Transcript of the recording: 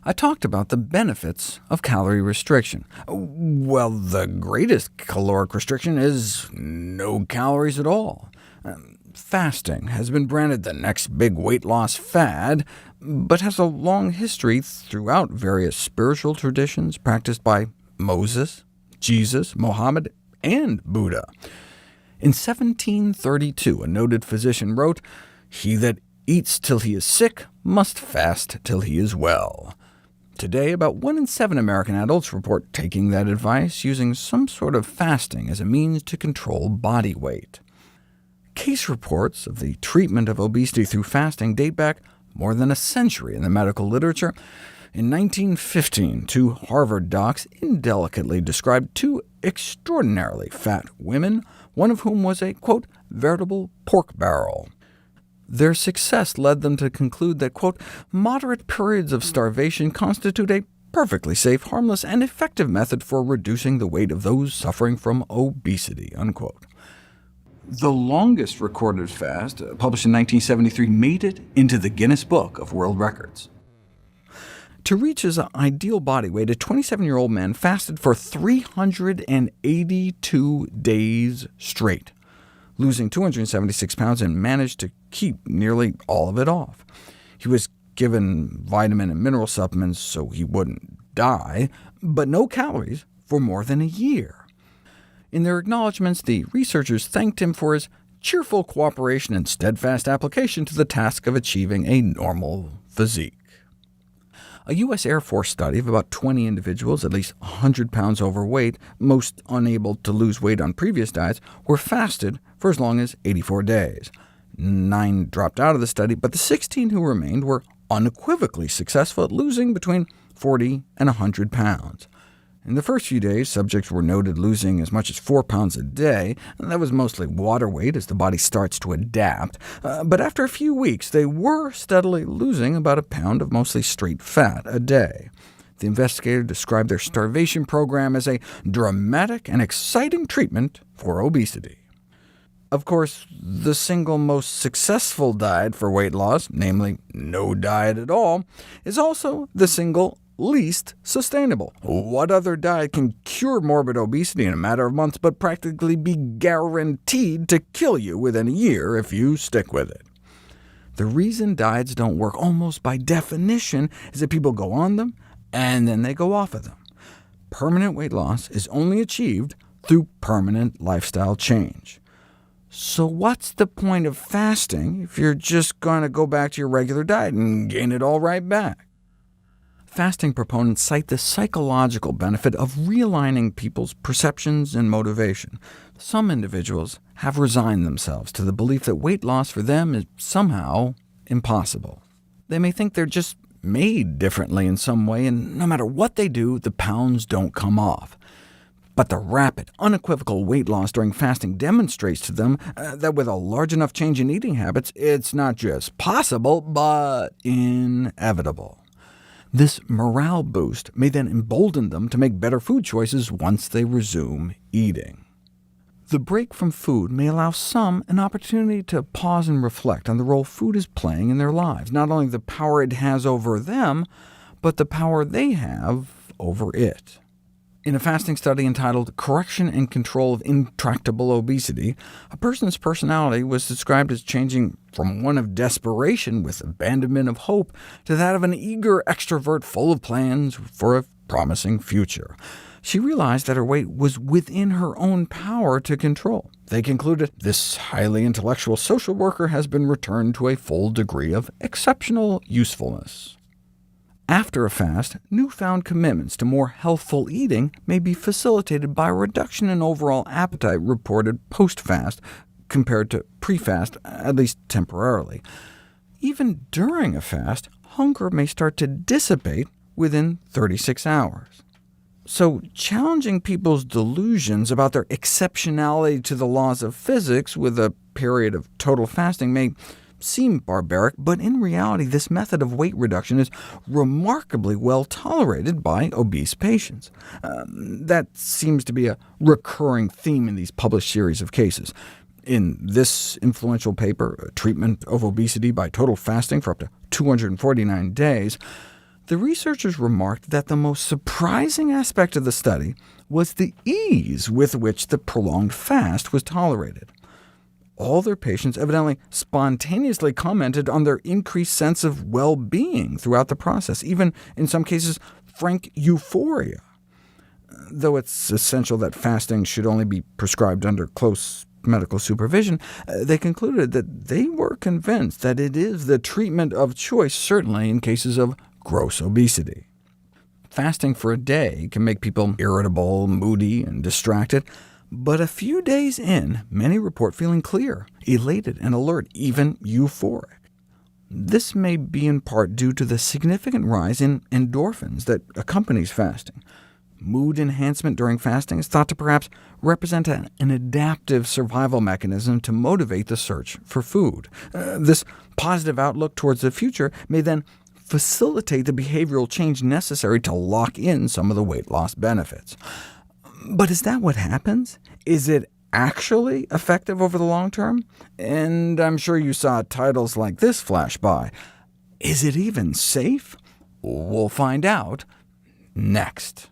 I talked about the benefits of calorie restriction. Well, the greatest caloric restriction is no calories at all. Fasting has been branded the next big weight loss fad, but has a long history throughout various spiritual traditions practiced by Moses, Jesus, Mohammed, and Buddha. In 1732, a noted physician wrote, "He that eats till he is sick must fast till he is well." Today, about 1 in 7 American adults report taking that advice, using some sort of fasting as a means to control body weight. Case reports of the treatment of obesity through fasting date back more than a century in the medical literature. In 1915, 2 Harvard docs indelicately described 2 extraordinarily fat women, one of whom was a, quote, veritable pork barrel. Their success led them to conclude that, quote, moderate periods of starvation constitute a perfectly safe, harmless, and effective method for reducing the weight of those suffering from obesity, unquote. The longest recorded fast, published in 1973, made it into the Guinness Book of World Records. To reach his ideal body weight, a 27-year-old man fasted for 382 days straight, losing 276 pounds, and managed to keep nearly all of it off. He was given vitamin and mineral supplements so he wouldn't die, but no calories for more than a year. In their acknowledgments, the researchers thanked him for his cheerful cooperation and steadfast application to the task of achieving a normal physique. A U.S. Air Force study of about 20 individuals, at least 100 pounds overweight, most unable to lose weight on previous diets, were fasted for as long as 84 days. 9 dropped out of the study, but the 16 who remained were unequivocally successful at losing between 40 and 100 pounds. In the first few days, subjects were noted losing as much as 4 pounds a day, and that was mostly water weight as the body starts to adapt. But after a few weeks, they were steadily losing about a pound of mostly straight fat a day. The investigator described their starvation program as a dramatic and exciting treatment for obesity. Of course, the single most successful diet for weight loss, namely no diet at all, is also the single least sustainable. What other diet can cure morbid obesity in a matter of months, but practically be guaranteed to kill you within a year if you stick with it? The reason diets don't work, almost by definition, is that people go on them, and then they go off of them. Permanent weight loss is only achieved through permanent lifestyle change. So what's the point of fasting if you're just going to go back to your regular diet and gain it all right back? Fasting proponents cite the psychological benefit of realigning people's perceptions and motivation. Some individuals have resigned themselves to the belief that weight loss for them is somehow impossible. They may think they're just made differently in some way, and no matter what they do, the pounds don't come off. But the rapid, unequivocal weight loss during fasting demonstrates to them that with a large enough change in eating habits, it's not just possible, but inevitable. This morale boost may then embolden them to make better food choices once they resume eating. The break from food may allow some an opportunity to pause and reflect on the role food is playing in their lives, not only the power it has over them, but the power they have over it. In a fasting study entitled Correction and Control of Intractable Obesity, a person's personality was described as changing from one of desperation with abandonment of hope to that of an eager extrovert full of plans for a promising future. She realized that her weight was within her own power to control. They concluded, this highly intellectual social worker has been returned to a full degree of exceptional usefulness. After a fast, newfound commitments to more healthful eating may be facilitated by a reduction in overall appetite reported post-fast compared to pre-fast, at least temporarily. Even during a fast, hunger may start to dissipate within 36 hours. So challenging people's delusions about their exceptionality to the laws of physics with a period of total fasting may seem barbaric, but in reality this method of weight reduction is remarkably well tolerated by obese patients. That seems to be a recurring theme in these published series of cases. In this influential paper, Treatment of Obesity by Total Fasting for up to 249 days, The researchers remarked that the most surprising aspect of the study was the ease with which the prolonged fast was tolerated. All their patients evidently spontaneously commented on their increased sense of well-being throughout the process, even in some cases frank euphoria. Though it's essential that fasting should only be prescribed under close medical supervision, they concluded that they were convinced that it is the treatment of choice, certainly in cases of gross obesity. Fasting for a day can make people irritable, moody, and distracted, but a few days in, many report feeling clear, elated, and alert, even euphoric. This may be in part due to the significant rise in endorphins that accompanies fasting. Mood enhancement during fasting is thought to perhaps represent an adaptive survival mechanism to motivate the search for food. This positive outlook towards the future may then facilitate the behavioral change necessary to lock in some of the weight loss benefits. But is that what happens? Is it actually effective over the long term? And I'm sure you saw titles like this flash by. Is it even safe? We'll find out next.